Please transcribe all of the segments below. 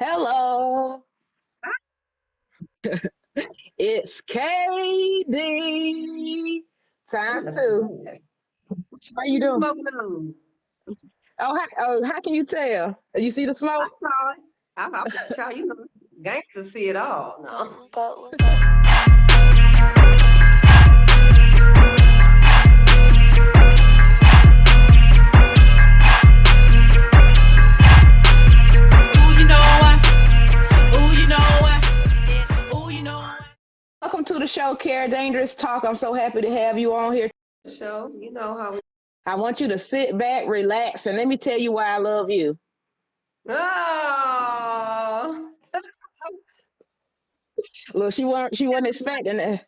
Hello, it's KD I'm times gonna two. say How what you you doing? smoking on? How can you tell? You see the I smoke? saw it. I'm a child, gangsters see it all. No. Ooh, you know what? Ooh, you know what? Ooh, you know what? Welcome to the show, Kera Dangerous Talk. I'm so happy to have you on here. Show, you know how we. I want you to sit back, relax, and let me tell you why I love you. Oh, Look, she wasn't expecting that.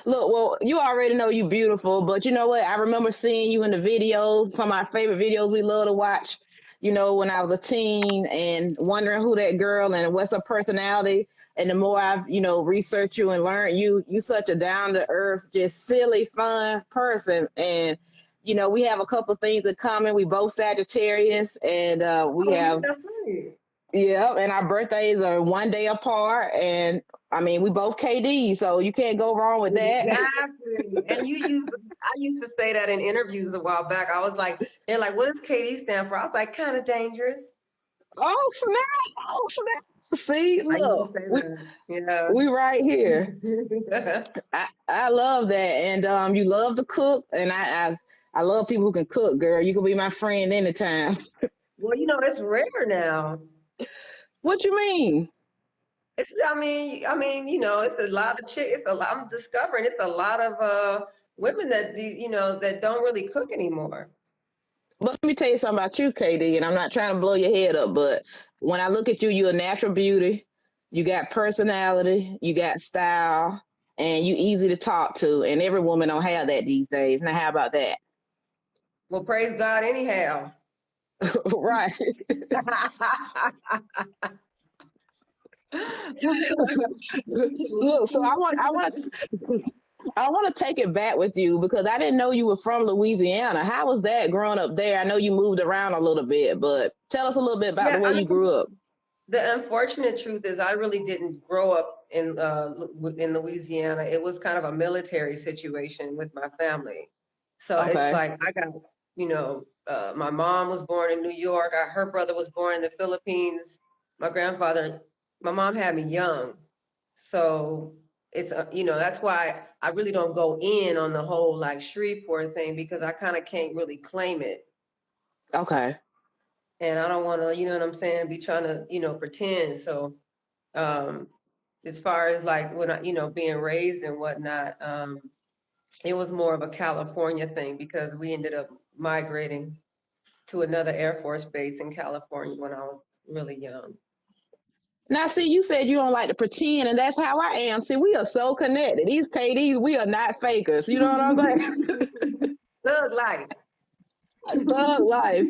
Look, well, you already know you beautiful, but you know what? I remember seeing you in the videos, some of my favorite videos we love to watch, when I was a teen and wondering who that girl and what's her personality. And the more I've, researched you and learned you such a down to earth, just silly, fun person. And, we have a couple of things in common. We both Sagittarius and we oh, have that's right. yeah, and our birthdays are one day apart, and I mean we both KD, so you can't go wrong with that. Exactly. And I used to say that in interviews a while back. I was like, they're like, what does KD stand for? I was like, kind of dangerous. Oh snap! Oh snap! See, I used to look, say we that. Yeah. we right here. I love that, and you love to cook, and I love people who can cook, girl. You can be my friend anytime. Well, it's rare now. What you mean? It's a lot of It's a lot. I'm discovering it's a lot of women that don't really cook anymore. But let me tell you something about you, KD, and I'm not trying to blow your head up, but when I look at you, you're a natural beauty. You got personality, you got style, and you easy to talk to. And every woman don't have that these days. Now, how about that? Well, praise God, anyhow. Right. Look, so I want to take it back with you because I didn't know you were from Louisiana. How was that growing up there? I know you moved around a little bit, but tell us a little bit about the Yeah, way I you mean, grew up. the unfortunate truth is I really didn't grow up in Louisiana. It was kind of a military situation with my family. So it's Okay. like I got, my mom was born in New York. Her brother was born in the Philippines. My grandfather, my mom had me young. So that's why I really don't go in on the whole like Shreveport thing because I kind of can't really claim it. Okay. And I don't want to, you know what I'm saying, be trying to, pretend. So um, as far as like when I, being raised and whatnot, it was more of a California thing because we ended up migrating to another Air Force base in California when I was really young. Now, see, you said you don't like to pretend, and that's how I am. See, we are so connected. These KDs, we are not fakers. You know what I'm saying? Thug life. Thug life.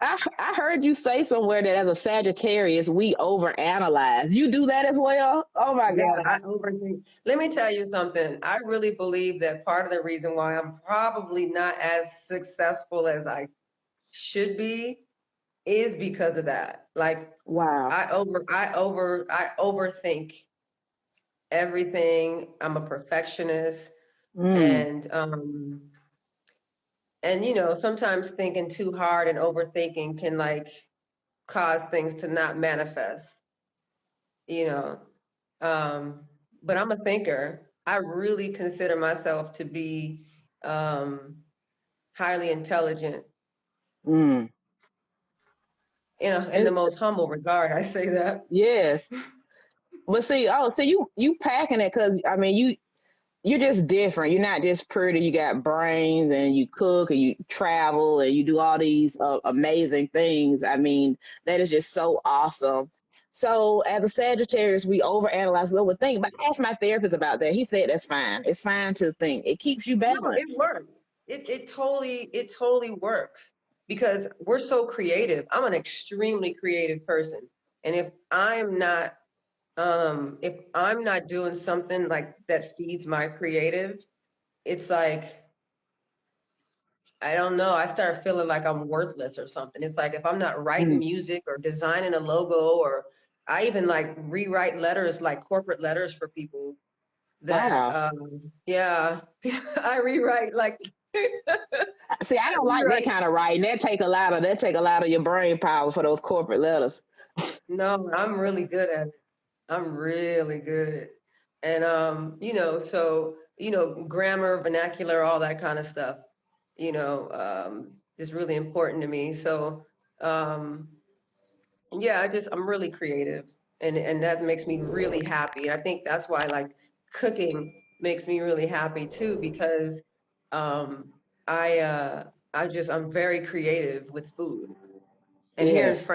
I heard you say somewhere that as a Sagittarius, we overanalyze. You do that as well? Oh my Yeah, I God. overthink. Let me tell you something. I really believe that part of the reason why I'm probably not as successful as I should be is because of that. Like Wow. I overthink everything. I'm a perfectionist Mm. and sometimes thinking too hard and overthinking can like cause things to not manifest, you know. Um, but I'm a thinker. I really consider myself to be um highly intelligent Mm. in the And most humble regard. I say that. yes. But see, see, you packing it because I mean you're just different. You're not just pretty. You got brains and you cook and you travel and you do all these amazing things. I mean, that is just so awesome. So, as a Sagittarius, we overanalyze, we overthink. But I asked my therapist about that. He said that's fine. It's fine to think. It keeps you No, it balanced. works. It totally works because we're so creative. I'm an extremely creative person. And if I'm not doing something like that feeds my creative, it's like I don't know. I start feeling like I'm worthless or something. It's like if I'm not writing Mm. music or designing a logo, or I even like rewrite letters, like corporate letters for people that, Wow. yeah, I rewrite like, See, I don't like that rewrite. kind of writing. That take a lot of your brain power for those corporate letters. No, I'm really good at it. I'm really good. And, so, grammar, vernacular, all that kind of stuff, is really important to me. So, um, yeah, I'm really creative, and that makes me really happy. And I think that's why like cooking makes me really happy too, because um I uh I'm very creative with food. And here Yes.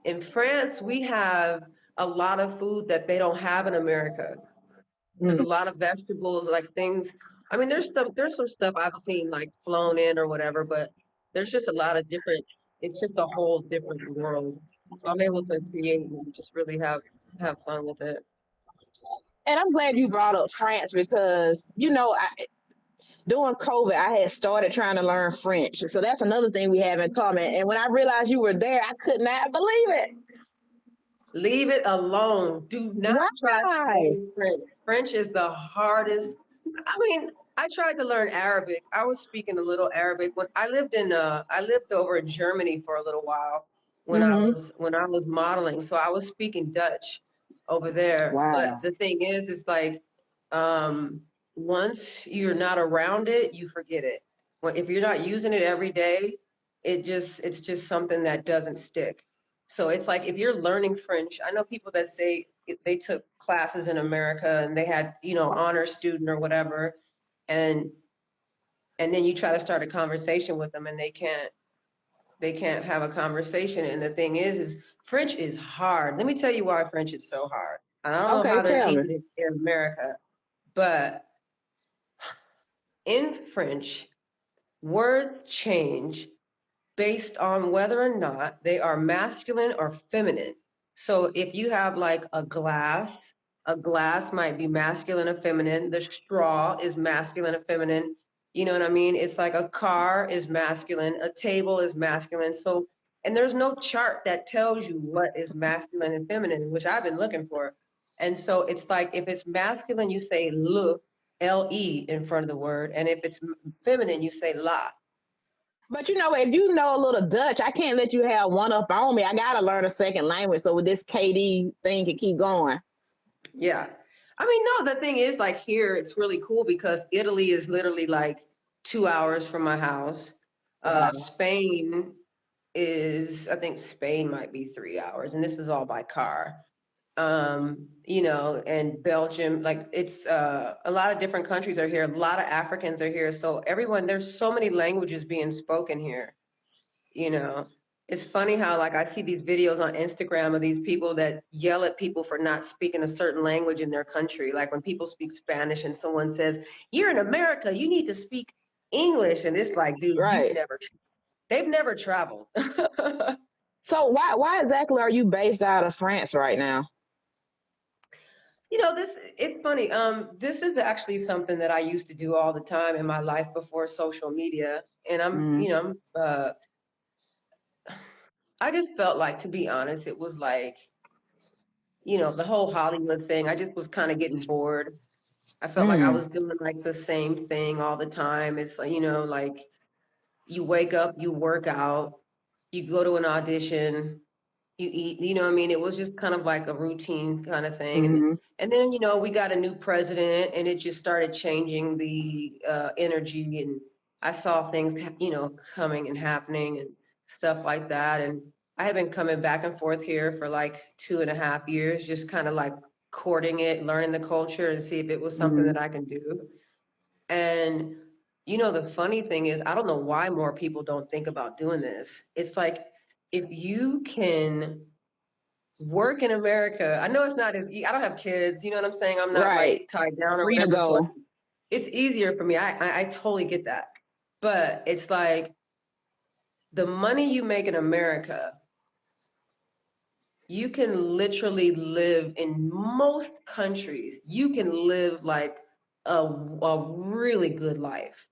in France we have a lot of food that they don't have in America. There's a Mm. lot of vegetables, like things. I mean, there's some stuff I've seen like flown in or whatever, but there's just a lot of different. It's just a whole different world. So I'm able to create and just really have fun with it. And I'm glad you brought up France because, during COVID, I had started trying to learn French. So that's another thing we have in common. And when I realized you were there, I could not believe it. Leave it alone. Do not try to Why? learn French. French is the hardest. I mean, I tried to learn Arabic. I was speaking a little Arabic when I lived over in Germany for a little while Mm-hmm. when I was modeling. So I was speaking Dutch over there. But Wow. the thing is like um once you're not around it, you forget it. If you're not using it every day, it's just something that doesn't stick. So it's like if you're learning French, I know people that say they took classes in America and they had, honor student or whatever, and then you try to start a conversation with them and they can't have a conversation. And the thing is French is hard. Let me tell you why French is so hard. And I don't know Okay, how they're tell me. teaching it in America, but in French, words change based on whether or not they are masculine or feminine. So if you have like a glass might be masculine or feminine. The straw is masculine or feminine. You know what I mean? It's like a car is masculine, a table is masculine. So, and there's no chart that tells you what is masculine and feminine, which I've been looking for. And so it's like if it's masculine, you say L-E in front of the word. And if it's feminine, you say la. But if you know a little Dutch, I can't let you have one up on me. I gotta learn a second language so this KD thing can keep going. Yeah. I mean, no, the thing is, like here, it's really cool because Italy is literally like 2 hours from my house. Wow. Spain I think Spain might be 3 hours, and this is all by car. And Belgium, like it's a lot of different countries are here. A lot of Africans are here. So there's so many languages being spoken here. you know it's funny how like I see these videos on Instagram of these people that yell at people for not speaking a certain language in their country, like when people speak Spanish and someone says, "You're in America, you need to speak English," and it's like, dude, Right. they've never traveled. So why exactly are you based out of France right now? This it's funny. This is actually something that I used to do all the time in my life before social media, and Mm-hmm. I just felt like, to be honest, it was like, the whole Hollywood thing. I just was kind of getting bored. I felt like I Mm. was doing like the same thing all the time. It's like, like you wake up, you work out, you go to an audition, you eat, what I mean? It was just kind of like a routine kind of thing. Mm-hmm. And then, we got a new president and it just started changing the energy, and I saw things, coming and happening and stuff like that. And I have been coming back and forth here for like 2.5 years, just kind of like courting it, learning the culture and see if it was something Mm-hmm. that I can do. And the funny thing is, I don't know why more people don't think about doing this. It's like if you can work in America, I know it's not I don't have kids, you know what I'm saying? I'm not like Right. tied down or Free to whatever. So go. it's easier for me. I totally get that. But it's like the money you make in America, you can literally live in most countries. You can live like a really good life.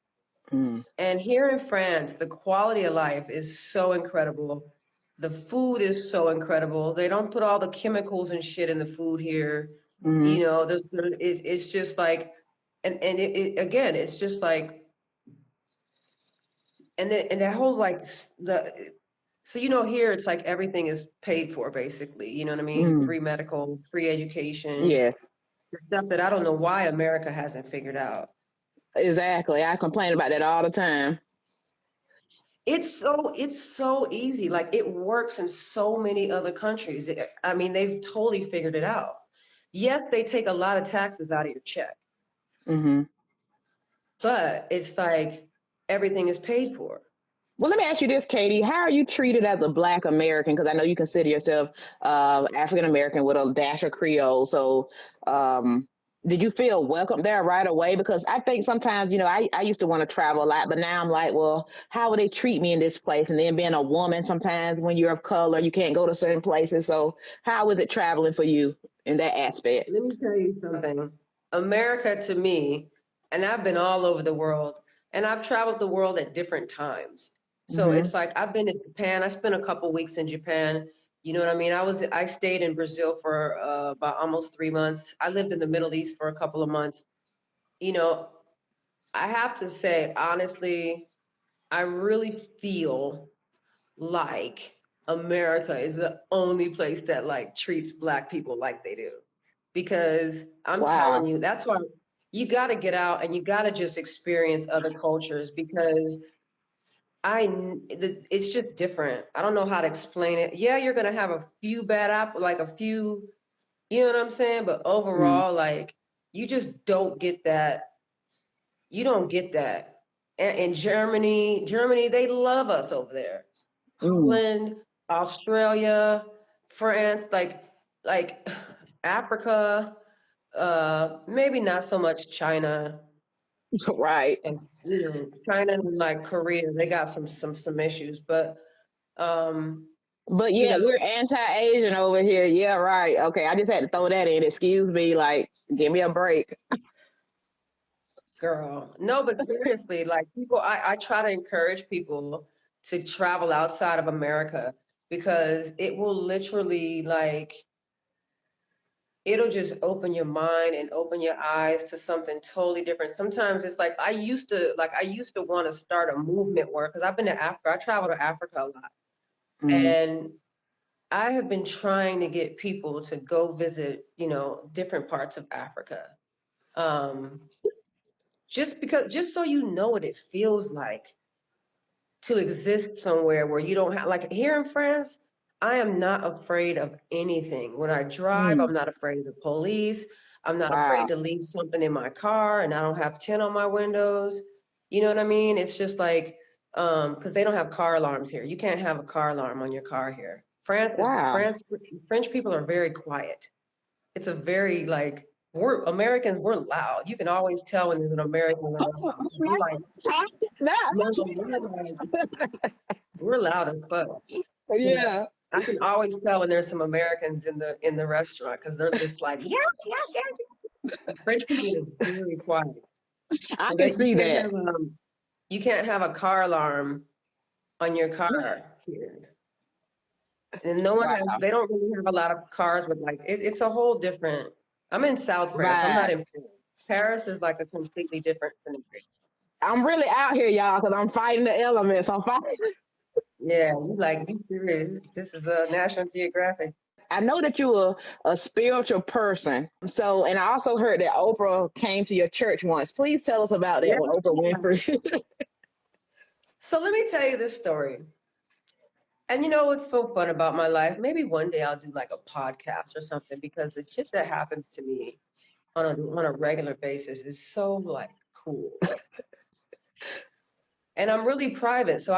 And here in France, the quality of life is so incredible. The food is so incredible. They don't put all the chemicals and shit in the food here. Mm-hmm. You know, it's just like, and again, it's just like, and that whole like so you know here it's like everything is paid for basically. You know what I mean? Mm. Free medical, free education, Yes, stuff that I don't know why America hasn't figured out. exactly. I complain about that all the time. It's so easy. Like it works in so many other countries. I mean, they've totally figured it out. Yes, they take a lot of taxes out of your check, Mm-hmm. but it's like everything is paid for. Well, let me ask you this, Katie. How are you treated as a Black American? Because I know you consider yourself African American with a dash of Creole. So, did you feel welcome there right away? Because I think sometimes, I used to want to travel a lot, but now I'm like, well, how would they treat me in this place? And then being a woman, sometimes when you're of color, you can't go to certain places. So, how was it traveling for you in that aspect? Let me tell you something. America to me, and I've been all over the world, and I've traveled the world at different times. So Mm-hmm. it's like I've been to Japan. I spent a couple weeks in Japan. You know what I mean? I stayed in Brazil for about almost 3 months. I lived in the Middle East for a couple of months. You know, I have to say, honestly, I really feel like America is the only place that like treats Black people like they do. Because I'm telling Wow. you, that's why you got to get out and you got to just experience other cultures because it's just different. I don't know how to explain it. Yeah, you're gonna have a few bad apple, like a few, you know what I'm saying? But Mm-hmm. overall, like you just don't get that. You don't get that. And in Germany, they love us over there. Mm. Holland, Australia, France, like Africa, maybe not so much China Right. and China and like Korea, they got some issues, but um, But you yeah, know, we're anti-Asian over here. Yeah, right. Okay, I just had to throw that in. Excuse me, like, give me a break. girl, no, but seriously, like people, I try to encourage people to travel outside of America because it will literally like it'll just open your mind and open your eyes to something totally different. Sometimes it's like I used to want to start a movement where because I've been to Africa, I travel to Africa a lot. Mm, And I have been trying to get people to go visit, different parts of Africa. Um, just so you know what it feels like to exist somewhere where you don't have, like here in France, I am not afraid of anything. When I drive, mm, I'm not afraid of the police. I'm not afraid wow, to leave something in my car and I don't have tint on my windows. You know what I mean? It's just like, because they don't have car alarms here. You can't have a car alarm on your car here. wow. French people are very quiet. It's a very like, we're Americans, we're loud. You can always tell when there's an American Oh, around. man, We're like, no, that's- we're loud as fuck. Yeah. yeah, I can always tell when there's some Americans in the restaurant because they're just like, yes, yes, yes. French people are very quiet. I So can that see that. you can't have a car alarm on your car here. And no one has Wow, they don't really have a lot of cars with like it's a whole different I'm in South France. I'm not right. in Paris. Paris is like a completely different scenario. I'm really out here, y'all, because I'm fighting the elements. I'm fighting. Yeah, you serious. This is a National Geographic. I know that you're a spiritual person. So, and I also heard that Oprah came to your church once. Please tell us about Yeah. that with Oprah Winfrey. So let me tell you this story. And you know what's so fun about my life? Maybe one day I'll do like a podcast or something because the shit that happens to me on a regular basis is so like cool. And I'm really private, so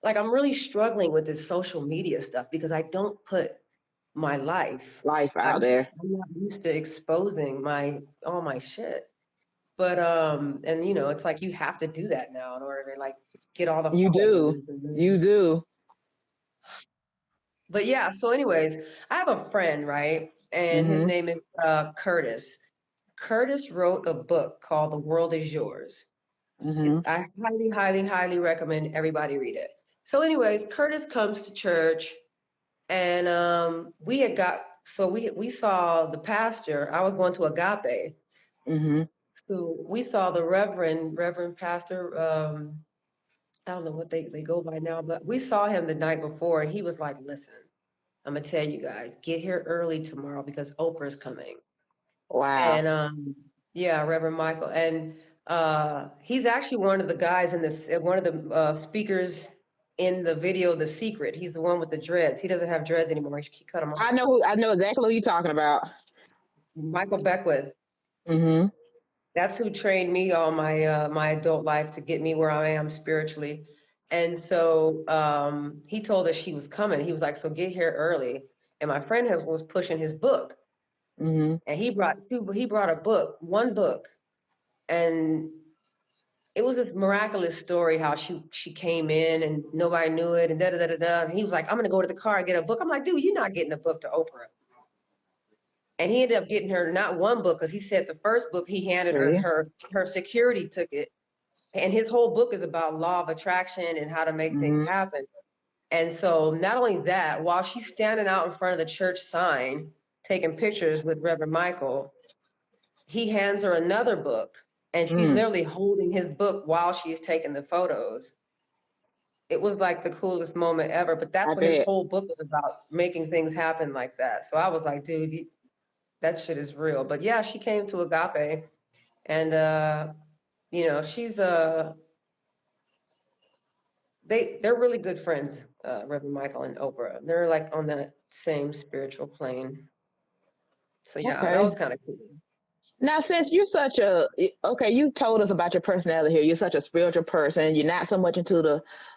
like I'm really struggling with this social media stuff because I don't put my life. Life I'm out there. I'm not used to exposing all my shit. But and it's like you have to do that now in order to like get all the You do. followers and You do. but yeah, so anyways, I have a friend, right? And his Mm-hmm. name is Curtis. Curtis wrote a book called The World Is Yours. I highly, highly, highly recommend everybody read it. So, anyways, Curtis comes to church, and we saw the pastor. I was going to Agape, Mm-hmm. so we saw the Reverend Pastor. I don't know what they go by now, but we saw him the night before, and he was like, "Listen, I'm gonna tell you guys, get here early tomorrow because Oprah's coming." Wow. And yeah, Reverend Michael, and he's actually one of the guys in this, one of the speakers in the video, The Secret. He's the one with the dreads. He doesn't have dreads anymore. He cut them off. I know exactly who you're talking about. Michael Beckwith. Mm-hmm. That's who trained me all my my adult life to get me where I am spiritually. And so he told us she was coming. He was like, "So get here early." And my friend was pushing his book, Mm-hmm. and he brought a book, one book, and it was a miraculous story how she came in and nobody knew it and da da da da da. And he was like, "I'm gonna go to the car and get a book." I'm like, "Dude, you're not getting a book to Oprah." And he ended up getting her not one book, because he said the first book he handed her, See? her security took it. And his whole book is about law of attraction and how to make things Mm-hmm. happen. And so not only that, while she's standing out in front of the church sign, taking pictures with Reverend Michael, he hands her another book, and she's Mm. literally holding his book while she's taking the photos. It was like the coolest moment ever, but I that's what his bet. whole book was about, making things happen like that. So I was like, dude, that shit is real. But yeah, she came to Agape, and she's they're really good friends, Reverend Michael and Oprah. They're like on that same spiritual plane. So yeah, that Okay. was kind of cool. Now, since you're such a okay, you told us about your personality here. You're such a spiritual person. You're not so much into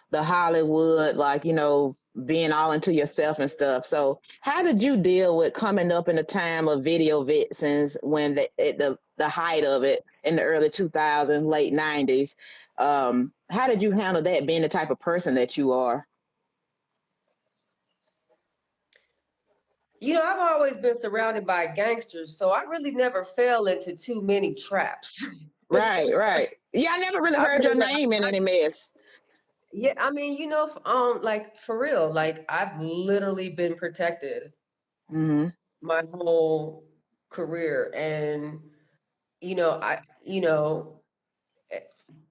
the Hollywood, like being all into yourself and stuff. So, how did you deal with coming up in the time of video vixens when the height of it in the early 2000s, late 90s? How did you handle that, being the type of person that you are? I've always been surrounded by gangsters, so I really never fell into too many traps. Right, right. Yeah, I never really I've heard been your around. name in any mess. Yeah, I mean, like for real, like I've literally been protected Hmm. my whole career, and you know, I, you know,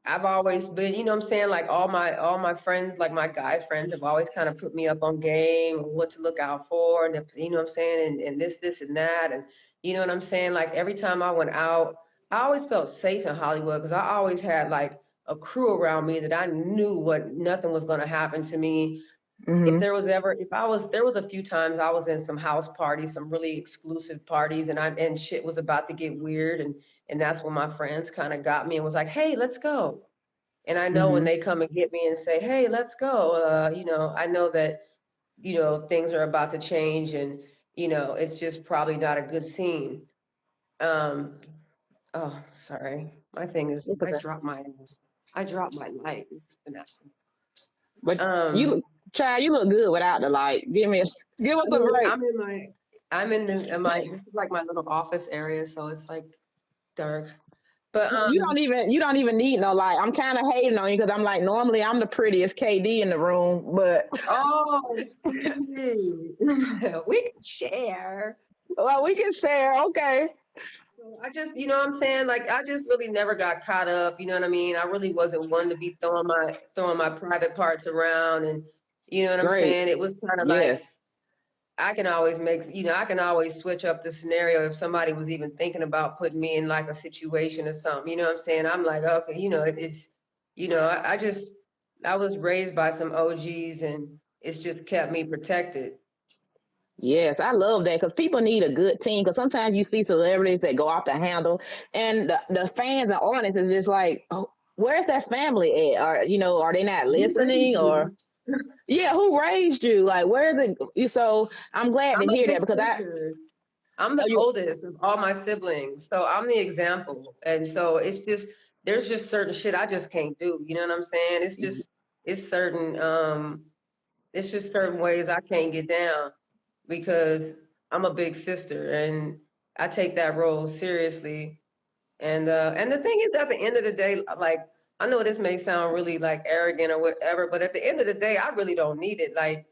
I've always been, you know what I'm saying? Like all my friends, like my guy friends have always kind of put me up on game and what to look out for, and you know what I'm saying, and this and that, and you know what I'm saying? Like every time I went out, I always felt safe in Hollywood because I always had like a crew around me that I knew nothing was going to happen to me. If Hmm. there was ever, if I was, there was a few times I was in some house parties, some really exclusive parties, and shit was about to get weird, and that's when my friends kind of got me and was like, "Hey, let's go." And I know when Hmm. they come and get me and say, "Hey, let's go," I know that, things are about to change, and, it's just probably not a good scene. Um, oh, sorry. My thing is, It's okay. I dropped my light. But you Um, look, child, you look good without the light. Give us I a mean, break. this is like my little office area, so it's like dark. But You don't even need no light. I'm kind of hating on you because I'm like, normally I'm the prettiest KD in the room, but oh, we can share. well, we can share. Okay. So I just, you know what I'm saying? Like I just really never got caught up, you know what I mean? I really wasn't one to be throwing my private parts around, and you know what I'm Great. saying? It was kind of like Yes. I can always switch up the scenario if somebody was even thinking about putting me in like a situation or something. You know what I'm saying? I'm like, okay, I was raised by some OGs, and it's just kept me protected. Yes, I love that because people need a good team. Because sometimes you see celebrities that go off the handle, and the fans and audience is just like, oh, where's their family at? Or are they not Who listening? raised Or you? yeah, who raised you? Like, where is it? So I'm glad to I'm a hear big that because sister. I'm the oh, you, oldest of all my siblings, so I'm the example. And so there's just certain shit I just can't do. You know what I'm saying? It's certain it's just certain ways I can't get down because I'm a big sister and I take that role seriously. And the thing is, at the end of the day, like I know this may sound really like arrogant or whatever, but at the end of the day, I really don't need it. Like,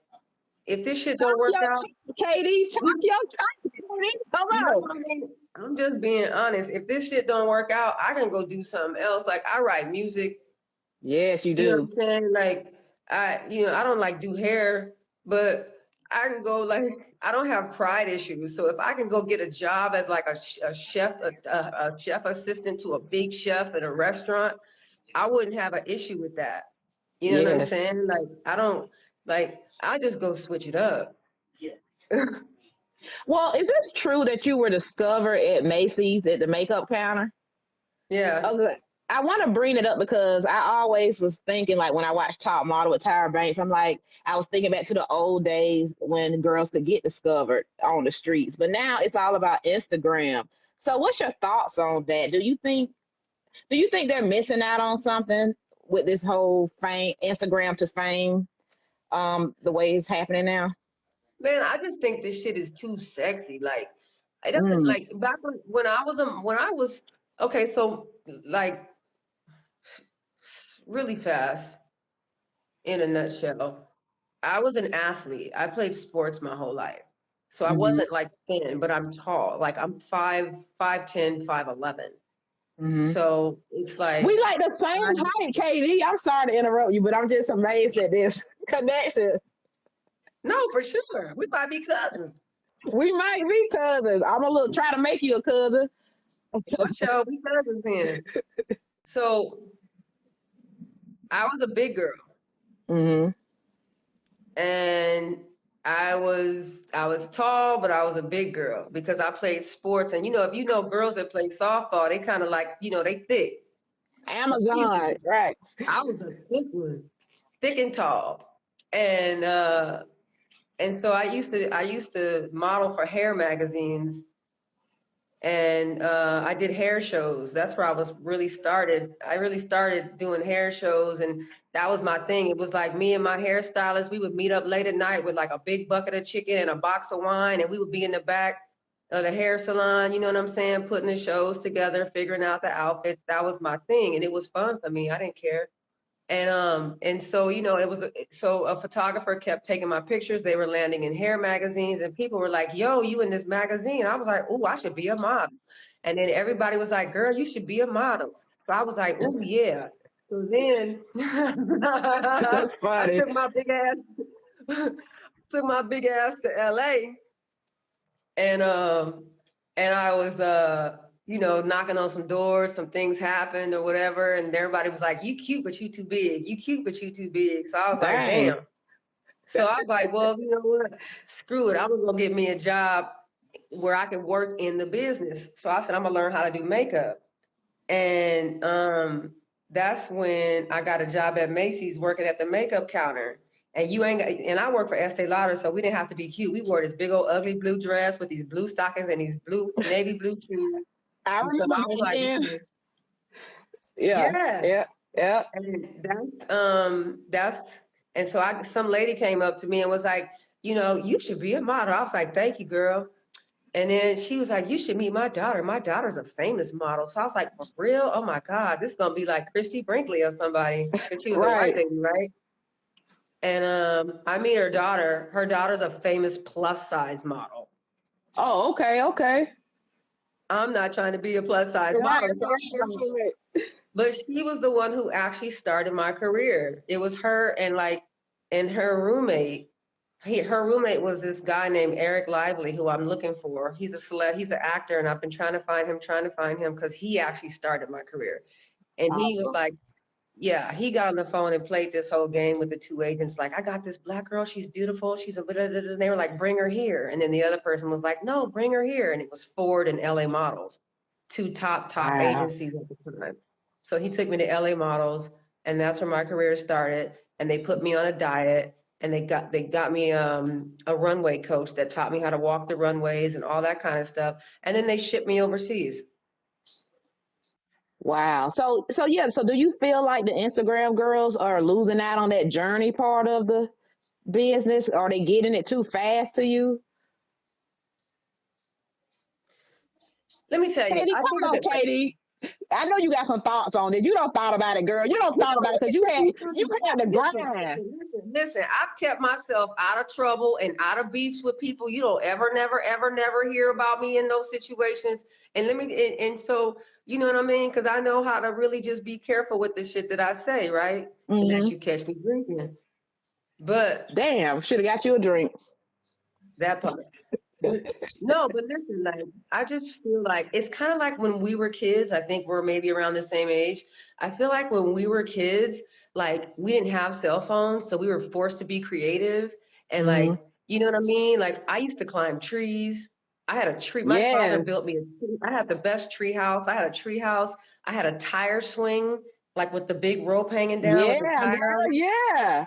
if this shit Talk don't work your out, talk, KD. Talk you your talk, KD. Come know on. what I mean? I'm just being honest. If this shit don't work out, I can go do something else. Like, I write music. Yes, you You know what do. I'm saying? Like, I don't like do hair, but I can go like, I don't have pride issues. So if I can go get a job as like a chef, a chef assistant to a big chef in a restaurant, I wouldn't have an issue with that. You know what I'm Yes. saying? Like, I don't like, I just go switch it up. Well, is it true that you were discovered at Macy's at the makeup counter? Yeah. Okay. I want to bring it up because I always was thinking, like, when I watched Top Model with Tyra Banks, I was thinking back to the old days when girls could get discovered on the streets. But now it's all about Instagram. So what's your thoughts on that? Do you think they're missing out on something with this whole fame, Instagram to fame, the way it's happening now? Man, I just think this shit is too sexy. Like, it doesn't Mm, like back when I was okay, so like really fast in a nutshell. I was an athlete. I played sports my whole life. So I hmm wasn't like thin, but I'm tall. Like I'm 5'10", 5'11". hmm So it's We like like the I same height, KD. I'm sorry to interrupt you, but I'm just amazed at this connection. no, for sure. We might be cousins. We might be cousins. I'm a little try to make you a cousin. For sure, we cousins then. So I was a big girl. hmm And I was tall, but I was a big girl because I played sports. And if you know girls that play softball, they kind of like, they thick. So I used to Amazon, be, right? I was a thick one, thick and tall. And so I used to model for hair magazines, and I did hair shows. That's where I really started doing hair shows, and that was my thing. It was like me and my hairstylist, we would meet up late at night with like a big bucket of chicken and a box of wine, and we would be in the back of the hair salon, you know what I'm saying, putting the shows together, figuring out the outfits. That was my thing, and it was fun for me. I didn't care. And so, so a photographer kept taking my pictures. They were landing in hair magazines, and people were like, "Yo, you in this magazine?" I was like, "Oh, I should be a model." And then everybody was like, "Girl, you should be a model." So I was like, "Oh yeah." So then I That's funny. took my big ass took my big ass to LA, and I was knocking on some doors, some things happened or whatever, and everybody was like, "You cute, but you too big. You cute, but you too big." So I was like, Dang. "Damn." So I was like, "Well, you know what? Screw it. I'm gonna go get me a job where I can work in the business." So I said, "I'm gonna learn how to do makeup." And that's when I got a job at Macy's working at the makeup counter. And I work for Estee Lauder, so we didn't have to be cute. We wore this big old ugly blue dress with these blue stockings and these blue navy blue shoes. I Because remember I was back like, then. man, Yeah, yeah. yeah, yeah. And and so some lady came up to me and was like, "You should be a model." I was like, "Thank you, girl." And then she was like, "You should meet my daughter. My daughter's a famous model." So I was like, "For real? Oh my God, this is gonna be like Christy Brinkley or somebody." Because she was a white Right. lady, right? And I meet her daughter. Her daughter's a famous plus size model. Oh, okay, okay. I'm not trying to be a plus size Right, model. So I was like, right, but she was the one who actually started my career. It was her and her roommate. Her roommate was this guy named Eric Lively, who I'm looking for. He's an actor, and I've been trying to find him because he actually started my career. And he was awesome. like, yeah, he got on the phone and played this whole game with the two agents. Like, I got this black girl. She's beautiful. She's a blah, blah, blah, blah. And they were like, bring her here. And then the other person was like, no, bring her here. And it was Ford and LA Models, two top Wow. agencies at the time. So he took me to LA Models, and that's where my career started. And they put me on a diet, and they got me a runway coach that taught me how to walk the runways and all that kind of stuff. And then they shipped me overseas. Wow. So yeah, so do you feel like the Instagram girls are losing out on that journey part of the business? Are they getting it too fast to you? Let me tell you, Katie, I come think on, that Katie. I know you got some thoughts on it. You don't thought about it, girl. You don't thought about it because you had the grind. Listen, I've kept myself out of trouble and out of beefs with people. You don't ever, never, ever, never hear about me in those situations. And and so, you know what I mean? Because I know how to really just be careful with the shit that I say, right? Unless Hmm. you catch me drinking. But Damn, should have got you a drink. that part. But no, but listen, like I just feel like it's kind of like when we were kids. I think we're maybe around the same age. I feel like when we were kids, like we didn't have cell phones, so we were forced to be creative and Hmm. like, you know what I mean? Like I used to climb trees. I had a tree. My father Yes, built me a tree. I had the best tree house. I had a tree house. I had a tire swing, like with the big rope hanging down with the yeah, girl, tires. yeah,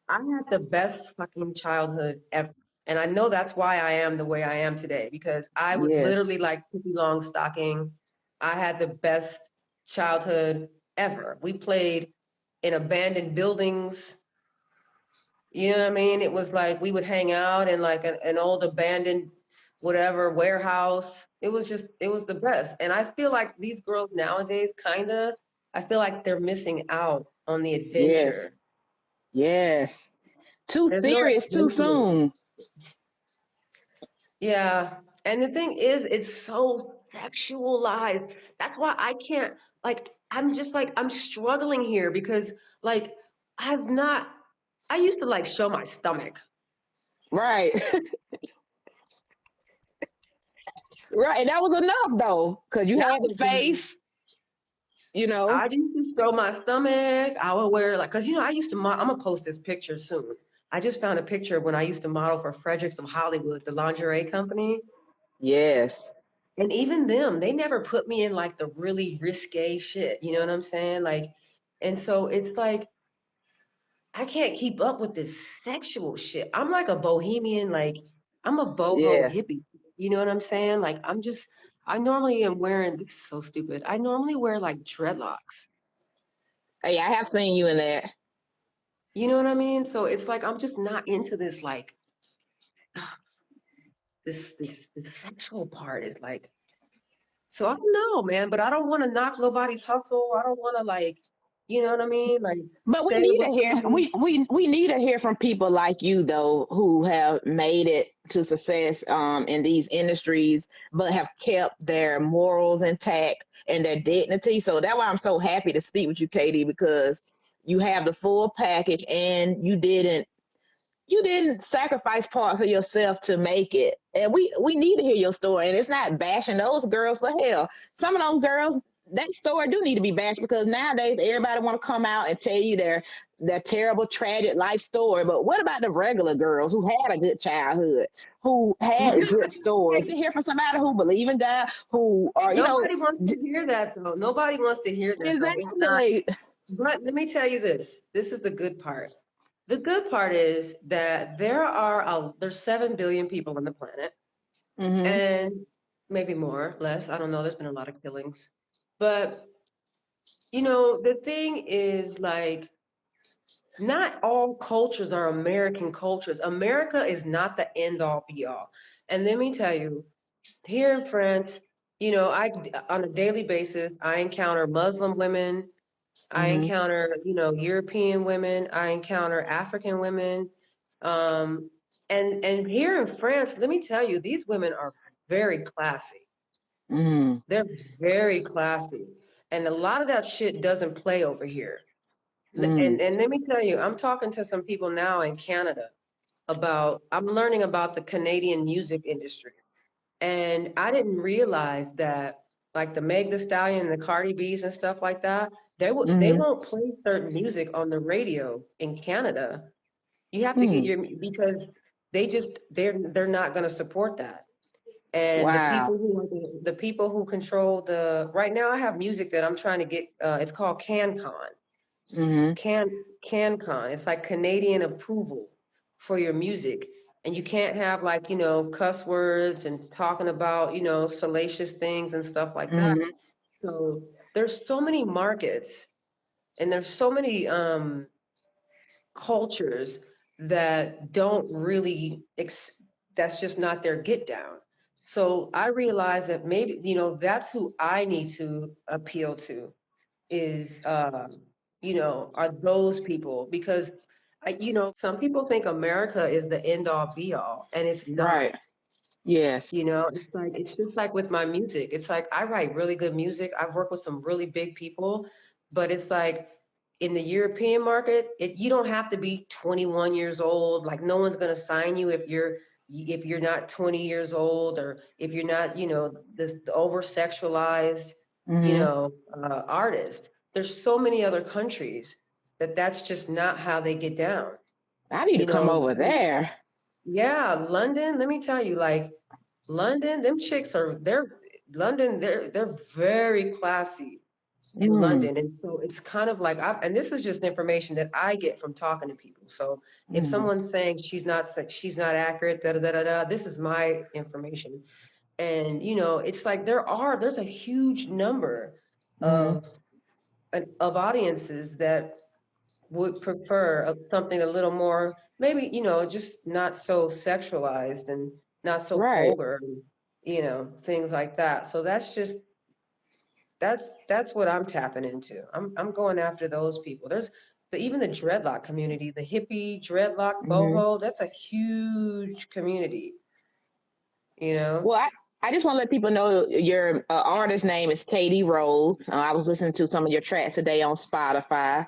I had the best fucking childhood ever. And I know that's why I am the way I am today, because I was yes, literally like Pippi Longstocking. I had the best childhood ever. We played in abandoned buildings. You know what I mean? It was like we would hang out in like an old abandoned whatever warehouse. It was the best. And I feel like these girls nowadays I feel like they're missing out on the yes, adventure. yes. Too There's no serious, too adventure. soon. Yeah. And the thing is, it's so sexualized. That's why I can't, like, I'm just like, I'm struggling here because, like, I've not, I used to like show my stomach. Right, right. And that was enough though, because you That had the was the, face, you know. I used to show my stomach. I would wear, like, because, you know, I used to, I'm going to post this picture soon. I just found a picture when I used to model for Fredericks of Hollywood, the lingerie company. Yes, And even them, they never put me in like the really risque shit. You know what I'm saying? Like, and so it's like, I can't keep up with this sexual shit. I'm like a bohemian, like, I'm a boho yeah. hippie. You know what I'm saying? Like, I normally am wearing, this is so stupid. I normally wear like dreadlocks. Hey, I have seen you in that. You know what I mean? So it's like, I'm just not into this, like, this sexual part is like, so I don't know, man, but I don't want to knock nobody's hustle. I don't want to like, you know what I mean? Like But we say need what to hear somebody, we need to hear from people like you though who have made it to success in these industries but have kept their morals intact and their dignity. So that's why I'm so happy to speak with you, Katie, because you have the full package and you didn't sacrifice parts of yourself to make it. And we need to hear your story. And it's not bashing those girls, but hell, some of those girls, that story do need to be bashed because nowadays everybody want to come out and tell you their terrible, tragic life story. But what about the regular girls who had a good childhood, who had good stories? To hear from somebody who believe in God, who are, nobody wants to hear that though. Nobody wants to hear that though. It's not, exactly. but let me tell you this. This is the good part. The good part is that there's 7 billion people on the planet Hmm. and maybe more, less. I don't know. There's been a lot of killings. But, you know, the thing is like, not all cultures are American cultures. America is not the end all be all. And let me tell you, here in France, you know, I on a daily basis, I encounter Muslim women, I Hmm. encounter, you know, European women, I encounter African women. Um, and here in France, let me tell you, these women are very classy. Hmm. They're very classy. And a lot of that shit doesn't play over here. Hmm. And let me tell you, I'm talking to some people now in Canada I'm learning about the Canadian music industry. And I didn't realize that like the Meg Thee Stallion and the Cardi B's and stuff like that, they Hmm. won't play certain music on the radio in Canada. You have to get Hmm. your because they're not going to support that. And Wow. the people who control the right now I have music that I'm trying to get it's called CanCon. Hmm. CanCon. It's like Canadian approval for your music. And you can't have like, you know, cuss words and talking about, you know, salacious things and stuff like that. Hmm. So there's so many markets and there's so many cultures that don't really that's just not their get down. So I realized that maybe, that's who I need to appeal to is, are those people because some people think America is the end all be all and it's not. Right. Yes. It's just like with my music. It's like I write really good music. I've worked with some really big people, but it's like in the European market, you don't have to be 21 years old. Like no one's gonna sign you if you're not 20 years old or if you're not, this over sexualized, Hmm. artist. There's so many other countries that's just not how they get down. I need to You come know, over there. yeah, London, let me tell you, like London, them chicks they're very classy in Mm, London. And so it's kind of like and this is just information that I get from talking to people. So if mm, someone's saying she's not accurate, da da da da da, this is my information. And it's like there's a huge number mm. of audiences that would prefer something a little more, maybe, just not so sexualized and not so Right. vulgar, and, things like that. So that's what I'm tapping into. I'm going after those people. There's even the dreadlock community, the hippie dreadlock Hmm. boho, that's a huge community, you know? Well, I just want to let people know your artist name is Katie Rose. I was listening to some of your tracks today on Spotify.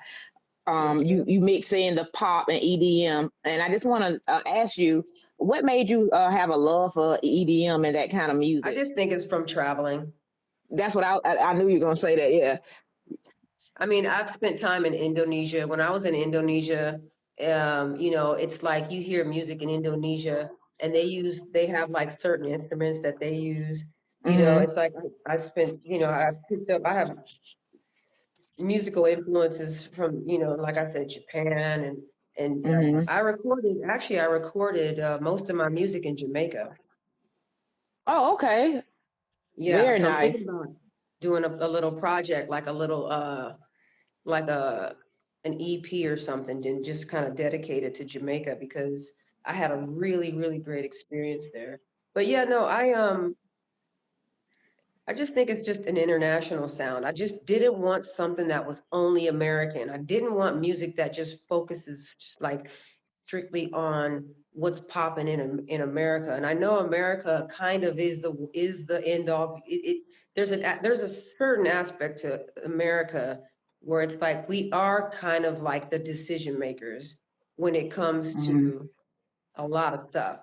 Thank you. You mix in the pop and EDM, and I just want to ask you, what made you have a love for EDM and that kind of I music? just think it's from traveling. That's what I knew you were gonna say that. Yeah. I mean, I've spent time in Indonesia. When I was in Indonesia, it's like you hear music in Indonesia and they have like certain instruments that they use. Hmm. It's like I spent, I have musical influences from, like I said, Japan and Hmm. I recorded most of my music in Jamaica. Oh, okay. Yeah. Very So I'm thinking nice. about doing a little project, like a little, like an EP or something and just kind of dedicate it to Jamaica because I had a really, really great experience there. But yeah, no, I just think it's just an international sound. I just didn't want something that was only American. I didn't want music that just focuses just like strictly on what's popping in America. And I know America kind of is the end all. There's a certain aspect to America where it's like we are kind of like the decision makers when it comes Mhm. to a lot of stuff.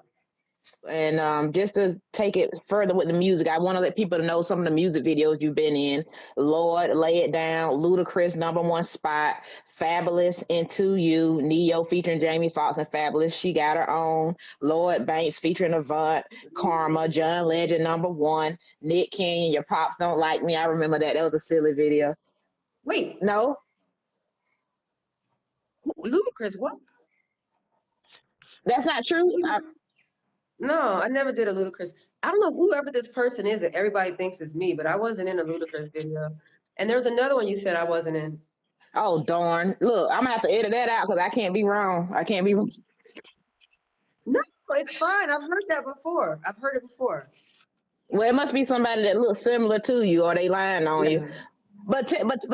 And just to take it further with the music, I want to let people know some of the music videos you've been in. Lord, Lay It Down, Ludacris, number one spot, Fabulous, Into You, Neo featuring Jamie Foxx and Fabulous, She Got Her Own, Lord Banks featuring Avant, Karma, John Legend, number one, Nick Canyon, Your Pops Don't Like Me. I remember that. That was a silly video. Wait, No, Ludacris, what? that's not true. No, I never did a Ludacris. I don't know whoever this person is that everybody thinks is me, but I wasn't in a Ludacris video. And there's another one you said I wasn't in. Oh, darn. Look, I'm going to have to edit that out because I can't be wrong. I can't be wrong. No, it's fine. I've heard that before. I've heard it before. Well, it must be somebody that looks similar to you, or they lying on you. Yeah. But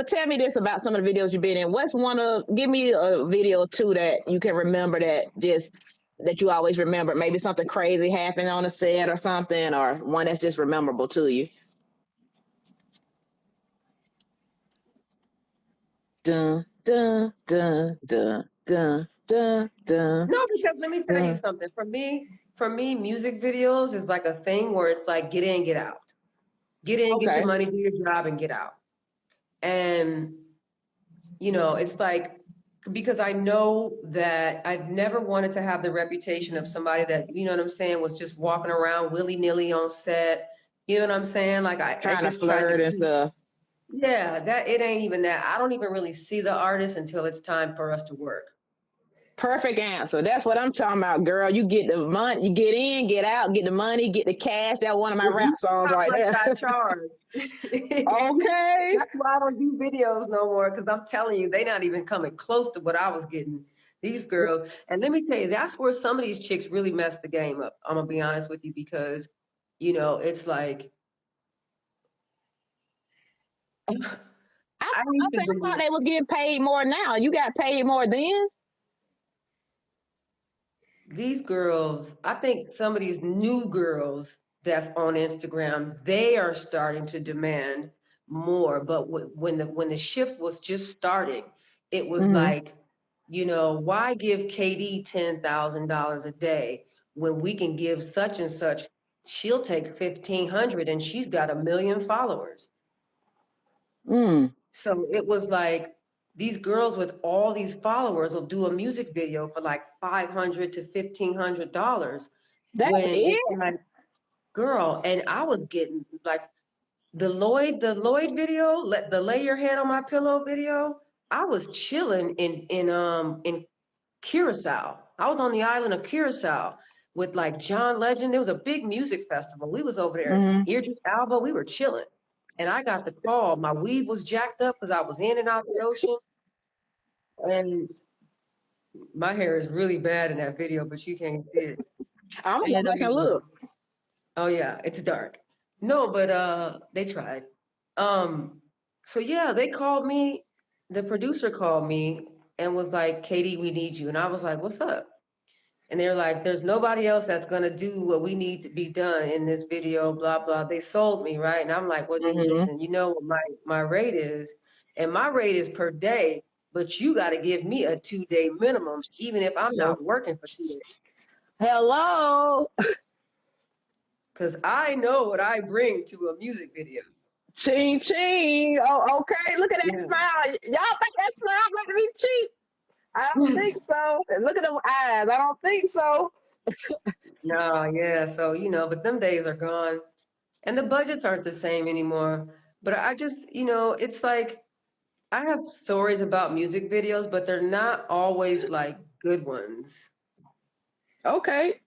tell me this about some of the videos you've been in. What's one of give me a video or two that you can remember that you always remember? Maybe something crazy happened on a set or something, or one that's just memorable to you. Dun dun dun dun dun dun dun No, because let me tell you dun. something. For me, music videos is like a thing where it's like get in, get out. Get in, get your Okay, money, do your job, and get out. And it's like because I know that I've never wanted to have the reputation of somebody that, you know what I'm saying, was just walking around willy-nilly on set. You know what I'm saying? Like I trying to just tried to flirt and keep, stuff. yeah, that it ain't even that. I don't even really see the artist until it's time for us to work. Perfect answer. That's what I'm talking about, girl. You get the money, you get in, get out, get the money, get the cash. That's one of my Well, you rap know songs how right much there. I charge. Okay. That's why I don't do videos no more because I'm telling you, they not even coming close to what I was getting. These girls, and let me tell you, that's where some of these chicks really messed the game up. I'm gonna be honest with you because it's like I, I used to I thought believe they was getting paid more now. You got paid more then? these girls, I think some of these new girls that's on Instagram, they are starting to demand more. But when the shift was just starting, it was Mm-hmm. like, why give KD $10,000 a day when we can give such and such? She'll take 1,500 and she's got 1 million followers. Mm. So it was like these girls with all these followers will do a music video for like $500 to $1,500 That's when it? it's like, girl, and I was getting like the Lloyd video, the lay your head on my pillow video. I was chilling in Curacao. I was on the island of Curacao with like John Legend. There was a big music festival. We was over there, Mm-hmm. Idris Alba. We were chilling, and I got the call. My weave was jacked up because I was in and out the ocean, and my hair is really bad in that video, but you can't see it. I'm gonna go And back and look. oh yeah, it's dark. No, but they tried. Um, so yeah, they called me. The producer called me and was like, "Katie, we need you." And I was like, "What's up?" And they're like, "There's nobody else that's gonna do what we need to be done in this video." Blah blah. They sold me, right? And I'm like, "Well, Mm-hmm. listen, you know what my rate is, and my rate is per day, but you got to give me a 2 day minimum, even if I'm So not working for 2 days, hello. because I know what I bring to a music video." Ching ching. Oh, okay. Look at that Yeah. smile. Y'all think that smile make me cheap? I don't think so. Look at them eyes. I don't think so. No, yeah. So, but them days are gone and the budgets aren't the same anymore. But I just, it's like I have stories about music videos, but they're not always like good ones. Okay.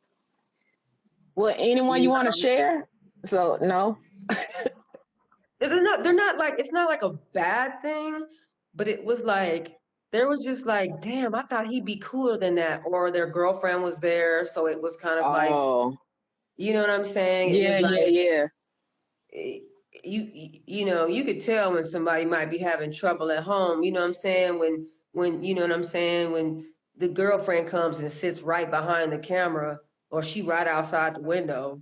Well, anyone you You want to know? share? So no. They're not like, it's not like a bad thing, but it was like, there was just like, damn, I thought he'd be cooler than that. Or their girlfriend was there. So it was kind of like, Oh, you know what I'm saying? It was yeah, yeah, like, yeah. eh, you could tell when somebody might be having trouble at home, you know what I'm saying, when you know what I'm saying, when the girlfriend comes and sits right behind the camera or she right outside the window,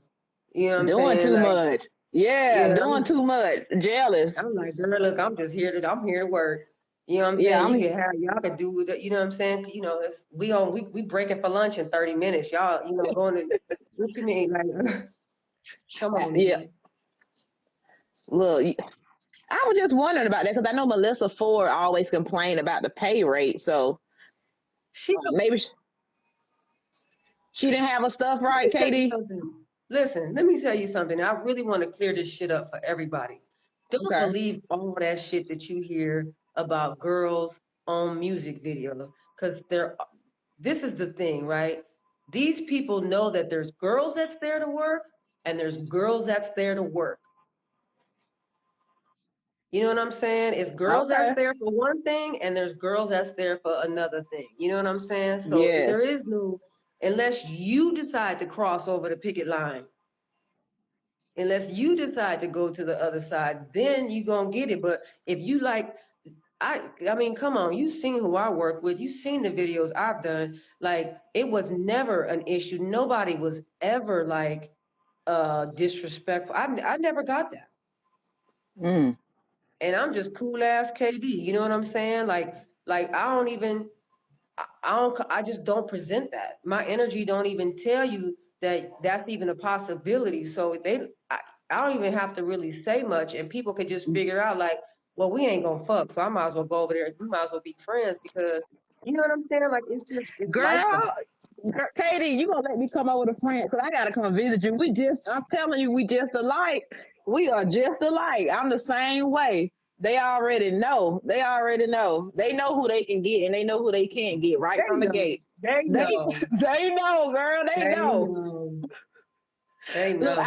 you know what I'm Doing saying, too like, much. Yeah, yeah, doing too much. Jealous. I'm like, girl, look, I'm here to work. You know what I'm Yeah, saying? I'm. Y'all can do with it. You know what I'm saying? It's, we breaking for lunch in 30 minutes. Y'all, going to, what you mean? Like, come on, Yeah. man. Look, I was just wondering about that because I know Melissa Ford always complained about the pay rate. So She maybe she didn't have her stuff Let right, me tell you Katie. something. Listen, let me tell you something. I really want to clear this shit up for everybody. Don't Okay. believe all that shit that you hear about girls on music videos. Because this is the thing, right? These people know that there's girls that's there to work and there's girls that's there to work. You know what I'm saying? It's girls that's Okay. there for one thing and there's girls that's there for another thing. You know what I'm saying? So there Yes. is no, unless you decide to cross over the picket line, unless you decide to go to the other side, then you gonna get it. But if you like, I mean, come on, you seen who I work with, you seen the videos I've done. Like, it was never an issue. Nobody was ever like disrespectful. I never got that. Mm. And I'm just cool ass KD. You know what I'm saying? Like I don't even I just don't present that. My energy don't even tell you that that's even a possibility. So I don't even have to really say much, and people could just figure out like, well, we ain't gonna fuck, so I might as well go over there and we might as well be friends because you know what I'm saying. Like it's like that. Girl, Katie, you gonna let me come over to France? Cause I gotta come visit you. I'm telling you, we just alike. We are just alike. I'm the same way. They already know. They already know. They know who they can get and they know who they can't get right They from the know. gate. They They know. they know, girl. They They know. know. They Look, know.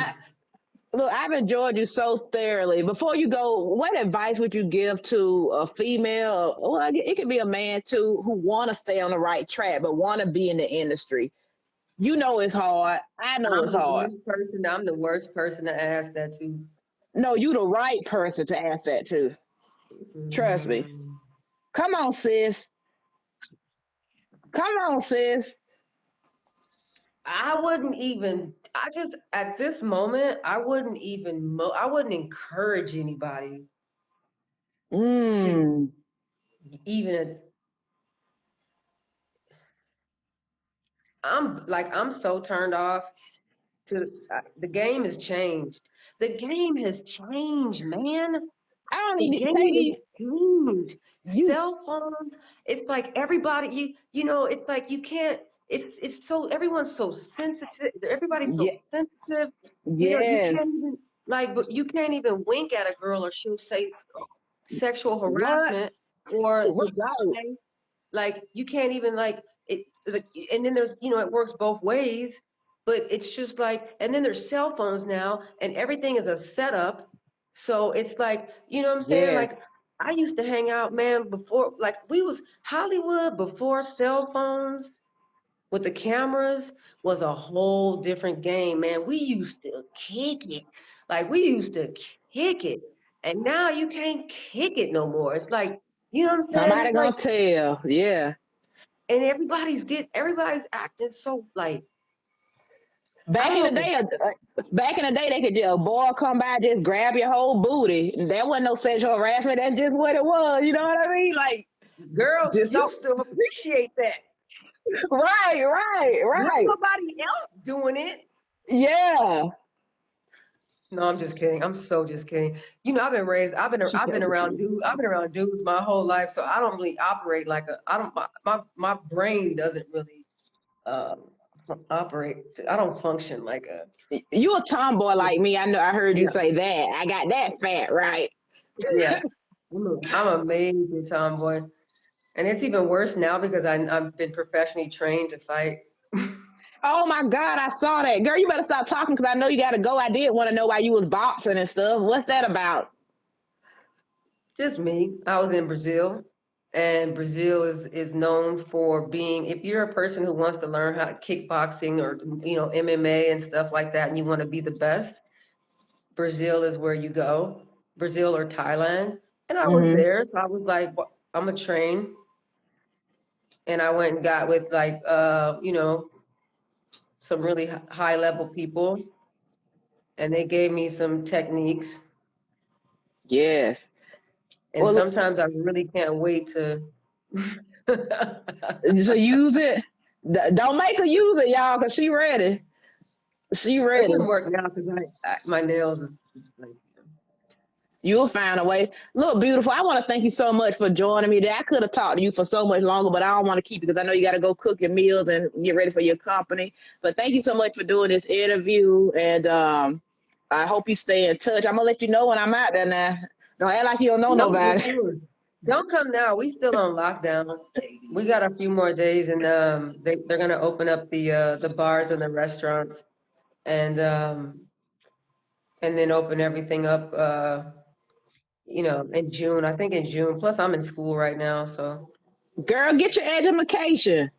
I've enjoyed you so thoroughly. Before you go, what advice would you give to a female, well, it can be a man too, who want to stay on the right track but want to be in the industry? You know it's hard. I know I'm it's the hard. worst person. I'm the worst person to ask that to. No, you the right person to ask that to. Trust me. Mm, Come on, sis. Come on, sis. I wouldn't even. I just at this moment, I wouldn't even. I wouldn't encourage anybody to Mm. even. I'm so turned off to the game has changed. The game has changed, man. I don't The need game is KD. huge. You Cell phones, it's like everybody, you know, it's like you can't, it's so, everyone's so sensitive. Everybody's so yeah, sensitive. You yes. can't even, like, but you can't even wink at a girl or she'll say sexual What? harassment or the Right. guy, like, you can't even, like, and then there's, it works both ways, but it's just like, and then there's cell phones now and everything is a setup. So it's like, you know what I'm saying? Yes. Like, I used to hang out, man, before, like, we was Hollywood before cell phones with the cameras was a whole different game, man. We used to kick it. Like, we used to kick it. And now you can't kick it no more. It's like, you know what I'm saying? Somebody It's like, gonna tell. Yeah. and everybody's acting so like, I Back in the don't know. day, back in the day, they could just a boy come by, just grab your whole booty. That wasn't no sexual harassment. That's just what it was. You know what I mean? Like, Girls just don't. used to appreciate that. Right, right, Not right. nobody else doing it. Yeah. No, I'm just kidding. I'm so just kidding. I've been raised. She I've been kept with around you. dudes. I've been around dudes my whole life, so I don't really operate like a. I don't. My brain doesn't really uh operate. I don't function like a. You a tomboy like me. I know. I heard you Yeah, say that. I got that fat right. yeah. I'm a major tomboy, and it's even worse now because I've been professionally trained to fight. Oh my God, I saw that. Girl, you better stop talking because I know you got to go. I did want to know why you was boxing and stuff. What's that about? Just me. I was in Brazil, and Brazil is known for being, if you're a person who wants to learn how to kickboxing or MMA and stuff like that, and you want to be the best, Brazil is where you go. Brazil or Thailand. And I was Mm-hmm. there, so I was like, I'm a train, and I went and got with like some really high level people, and they gave me some techniques. Yes. And Well, sometimes I really can't wait to. so use it. Don't make her use it, y'all, because she ready. She It ready. wouldn't work now because my nails is like, You'll find a way. Look, beautiful. I want to thank you so much for joining me today. I could have talked to you for so much longer, but I don't want to keep you because I know you got to go cook your meals and get ready for your company. But thank you so much for doing this interview, and I hope you stay in touch. I'm gonna let you know when I'm out there now. Don't act like you don't know no, for nobody. sure. Don't come now. We still on lockdown. We got a few more days, and they're gonna open up the bars and the restaurants, and then open everything up. In June. I think in June. Plus, I'm in school right now, so. Girl, get your education.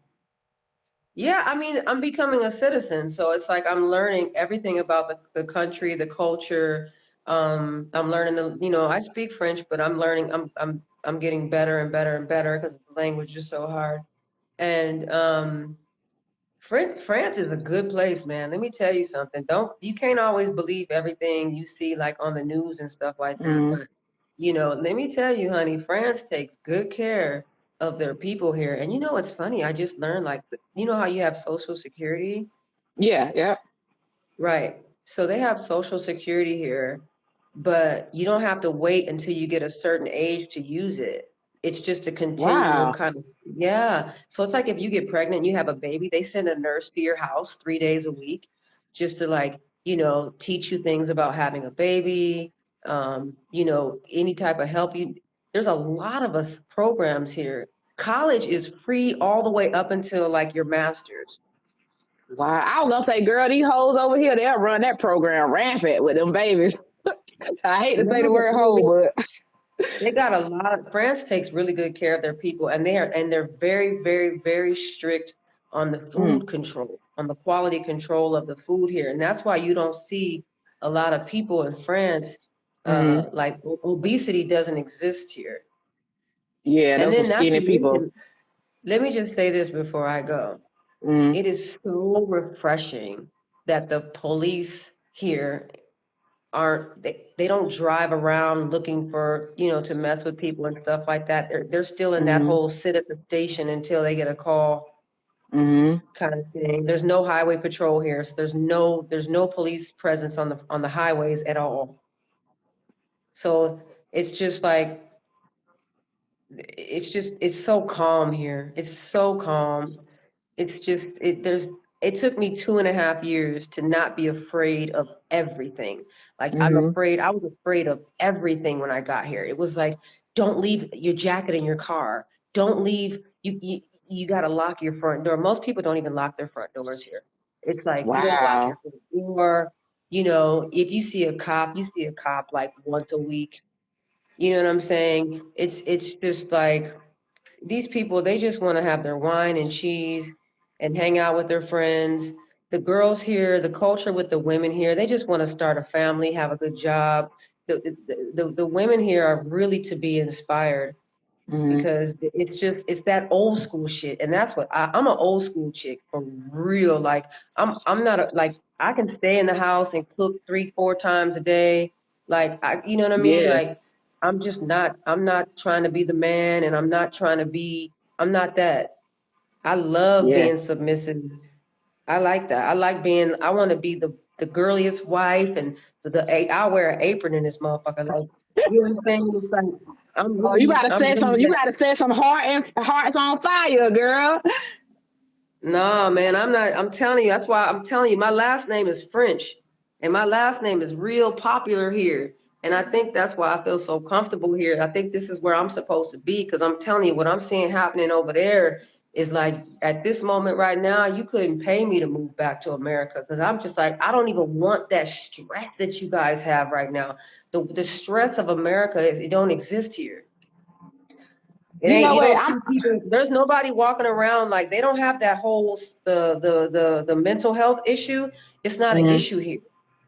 Yeah, I mean, I'm becoming a citizen, so it's like I'm learning everything about the country, the culture. I'm learning I speak French, but I'm learning. I'm getting better and better and better because the language is so hard. And France is a good place, man. Let me tell you something. You can't always believe everything you see like on the news and stuff like that. Mm, But let me tell you, honey, France takes good care of their people here. And what's funny? I just learned like how you have Social Security? yeah, yeah. Right. So they have Social Security here, but you don't have to wait until you get a certain age to use it. It's just a continual Wow. kind of, yeah. So it's like if you get pregnant, you have a baby, they send a nurse to your house 3 days a week just to like, teach you things about having a baby, any type of help you. There's a lot of us programs here. College is free all the way up until like your master's. Wow. I was gonna say, girl, these hoes over here, they'll run that program rampant with them babies. I hate to No, say the but word hoe, but they got a lot. France takes really good care of their people, and they're very, very, very strict on the Mm, food control, on the quality control of the food here. And that's why you don't see a lot of people in France, mm-hmm. like obesity doesn't exist here. Yeah, And those some then not to skinny people. mention, let me just say this before I go. Mm, It is so refreshing that the police here aren't they don't drive around looking for, to mess with people and stuff like that. They're still in that mm, whole sit at the station until they get a call mm, kind of thing. There's no highway patrol here, so there's no police presence on the highways at all. So it's just like it's so calm here. It's so calm. It's just it took me 2.5 years to not be afraid of everything. Like mm, I was afraid of everything when I got here. It was like, don't leave your jacket in your car. Don't leave you gotta lock your front door. Most people don't even lock their front doors here. It's like you don't lock your wow. front door. If you see a cop, you see a cop like once a week. You know what I'm saying? It's just like these people, they just want to have their wine and cheese and hang out with their friends. The girls here, the culture with the women here, they just want to start a family, have a good job. The women here are really to be inspired Mm, because it's that old school shit. And that's what I'm an old school chick for real. Like I'm not like I can stay in the house and cook 3-4 times a day. Like you know what I mean? yes. Like I'm not trying to be the man, and I'm not that. I love Yeah. being submissive. I like that. I want to be the girliest wife, and I'll wear an apron in this motherfucker. Like, you know what I'm saying? It's like, Oh, you gotta I'm set really some. You that. gotta set some hearts on fire, girl. No, man, I'm not. I'm telling you, that's why I'm telling you, my last name is French, and my last name is real popular here. And I think that's why I feel so comfortable here. I think this is where I'm supposed to be because I'm telling you, what I'm seeing happening over there is like at this moment right now, you couldn't pay me to move back to America because I'm just like, I don't even want that stress that you guys have right now. The stress of America it don't exist here. It You ain't, know you what? don't see people, there's nobody walking around like they don't have that whole the mental health issue. It's not an Mhm. issue here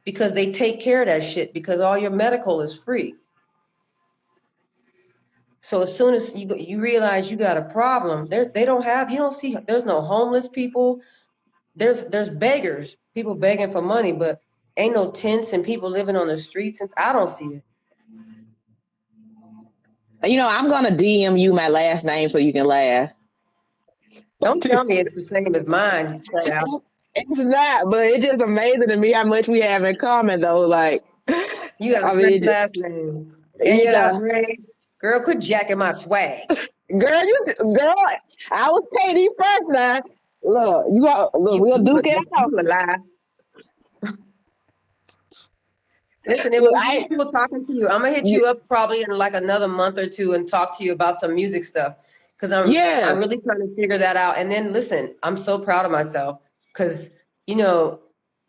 because they take care of that shit because all your medical is free. So as soon as you realize you got a problem, they don't have, you don't see, there's no homeless people. There's beggars, people begging for money, but ain't no tents and people living on the streets. And I don't see it. I'm gonna DM you my last name so you can laugh. Don't tell me it's the same as mine. You cut out. It's not, but it's just amazing to me how much we have in common, though. Like, You got a I French mean, last name. And you got yeah, braids. Girl, quit jacking my swag. girl, I was Katie first now. Look, we'll duke it out. You a lie. Listen, it Look, was really cool talking to you. I'm gonna hit you, you up probably in like another month or two and talk to you about some music stuff because I'm yeah, really trying to figure that out. And then listen, I'm so proud of myself because you know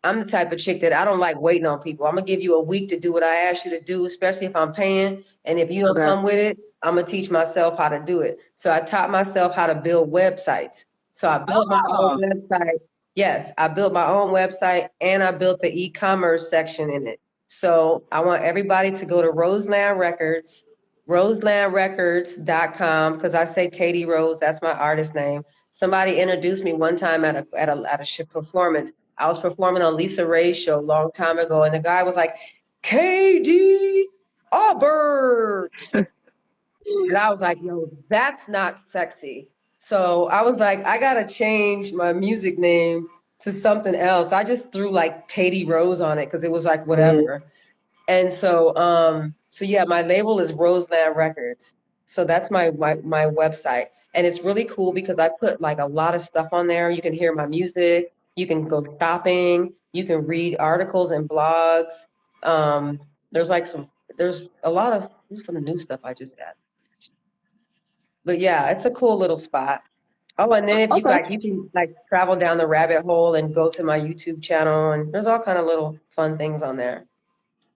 I'm the type of chick that I don't like waiting on people. I'm gonna give you a week to do what I ask you to do, especially if I'm paying. And if you don't okay. come with it, I'm gonna teach myself how to do it. So I taught myself how to build websites. So I built my own Oh, website. Yes, I built my own website and I built the e-commerce section in it. So I want everybody to go to Roseland Records, roselandrecords.com, because I say Katie Rose, that's my artist name. Somebody introduced me one time at a performance. I was performing on Lisa Ray's show a long time ago, and the guy was like, k.d.aubert. And I was like, yo, that's not sexy. So I was like, I gotta change my music name to something else. I just threw like Katie Rose on it because it was like mm, whatever. And so yeah, my label is Roseland Records. So that's my website. And it's really cool because I put like a lot of stuff on there. You can hear my music, you can go shopping, you can read articles and blogs. Um, there's like there's some new stuff I just added. But yeah, it's a cool little spot. Oh, and then if you okay, like, you can like travel down the rabbit hole and go to my YouTube channel, and there's all kind of little fun things on there.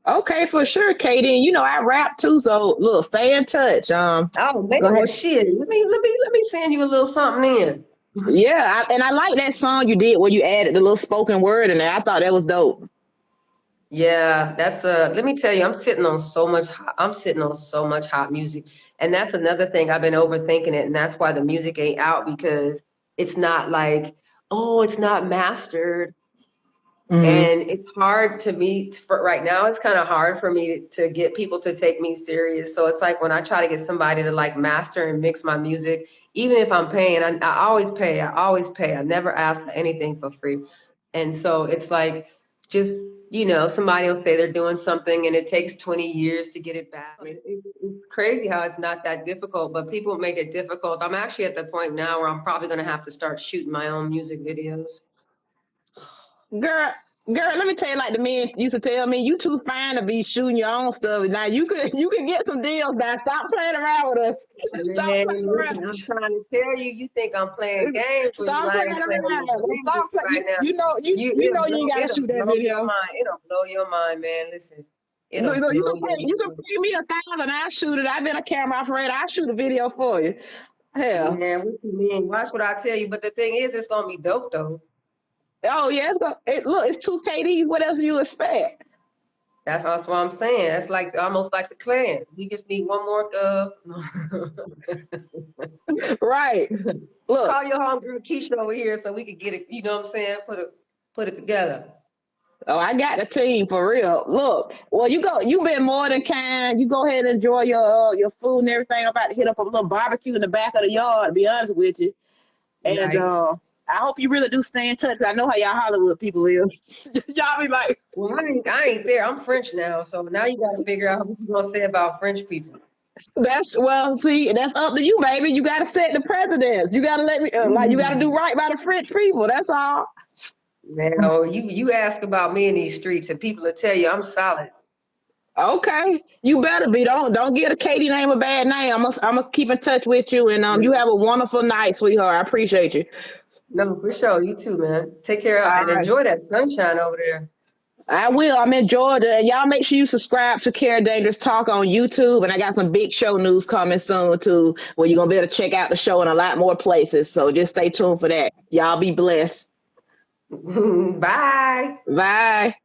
okay, for sure, Katie. And I rap too, so look, stay in touch. Oh man, Go well ahead. shit. Let me send you a little something in. Yeah, and I like that song you did where you added the little spoken word in there. I thought that was dope. Yeah, that's let me tell you, I'm sitting on so much hot music. And that's another thing. I've been overthinking it, and that's why the music ain't out because it's not like, oh, it's not mastered. Hmm. And it's hard to me for right now. It's kind of hard for me to get people to take me serious. So it's like when I try to get somebody to like master and mix my music, even if I'm paying, I always pay. I always pay. I never ask for anything for free. And so it's like just, somebody will say they're doing something and it takes 20 years to get it back. It's crazy how it's not that difficult, but people make it difficult. I'm actually at the point now where I'm probably going to have to start shooting my own music videos. Girl, girl, let me tell you, like the men used to tell me, you too fine to be shooting your own stuff. Now you can get some deals now. Stop playing around with us. Stop Man, playing around. listen, I'm trying to tell you, you think I'm playing games with you. Stop I playing ain't playing around. no games with Stop you playing. right now. You know you ain't gotta It'll shoot that blow your video. mind. It'll blow your mind, man. Listen, it'll Look, blow your you can mind. pay me 1,000. I'll shoot it. I've been a camera operator. I'll shoot a video for you. Hell. Man, what you mean? Watch what I tell you. But the thing is, it's gonna be dope though. Oh yeah, look, it's two KDs. What else do you expect? That's what I'm saying. It's like almost like the clan. We just need one more. Right. Look. Call your homegirl Keisha over here so we could get it. You know what I'm saying? Put it together. Oh, I got the team for real. Look, well, you've been more than kind. You go ahead and enjoy your food and everything. I'm about to hit up a little barbecue in the back of the yard. To be honest with you, and Nice. I hope you really do stay in touch. 'Cause I know how y'all Hollywood people is. Y'all be like, Well, I ain't there. I'm French now, so now you got to figure out what you're gonna say about French people. see, that's up to you, baby. You got to set the precedence. You got to let me you got to do right by the French people. That's all. Now, you ask about me in these streets, and people will tell you I'm solid. Okay, you better be. Don't give a Katie name a bad name. I'm gonna keep in touch with you, and you have a wonderful night, sweetheart. I appreciate you. No, for sure. You too, man. Take care All and right. enjoy that sunshine over there. I will. I'm in Georgia. And y'all make sure you subscribe to Kera Dangerous Talk on YouTube. And I got some big show news coming soon too, where you're gonna be able to check out the show in a lot more places. So just stay tuned for that. Y'all be blessed. Bye. Bye.